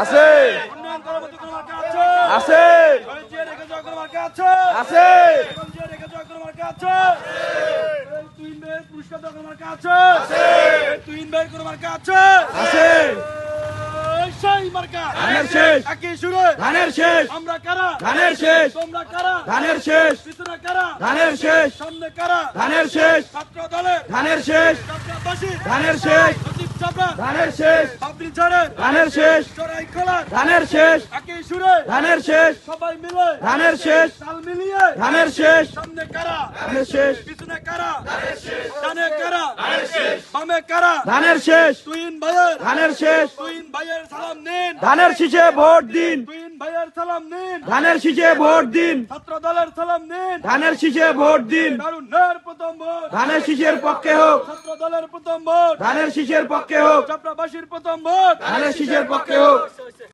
আছে উন্নয়ন করার মতো কোনো মার্কা আছে? আছে জিয়া রেখে যাওয়ার কোনো মার্কা আছে? আছে জিয়া রেখে যাওয়ার কোনো মার্কা আছে? এই তুহিন ভাইয়ের পুরস্কার দেওয়ার কোনো মার্কা আছে? এই তুহিন ভাইয়ের কোনো মার্কা আছে? আছে এই সেই মার্কা ধানের শেষ একই সুরে ধানের শেষ আমরা কারা? ধানের শেষ তোমরা কারা? ধানের শেষ পিছনে কারা? ধানের শেষ সামনে কারা? ধানের শেষ ছাত্র দলের ধানের শেষ যাত্রাবাসী ধানের শেষ সচিব চাপড়া ধানের শেষ বাবরি ছাড়ের ধানের শেষ চড়াই খোলার ধানের শেষ একই সুরে ধানের শেষ সবাই মিলে ধানের শেষ তাল মিলিয়ে ধানের শেষ সামনে কারা? ধানের শেষ পিছনে কারা? ডানে কারা? বামে কারা? ধানের শেষ তুহিন ভাইয়ের ধানের শেষ তুহিন ভাইয়ের সালাম নিন। ধানের শীষে ভোট দিন তুহিন ভাইয়ের সালাম নিন। ধানের শীষে ভোট দিন ছাত্র দলের সালাম নিন। ধানের শীষে ভোট দিন তারুণ্যের প্রথম ভোট ধানের শীষের পক্ষে হোক ছাত্র দলের প্রথম ভোট ধানের শীষের পক্ষে হোক চাপড়াবাসীর প্রথম ভোট ধানের শীষের পক্ষে হোক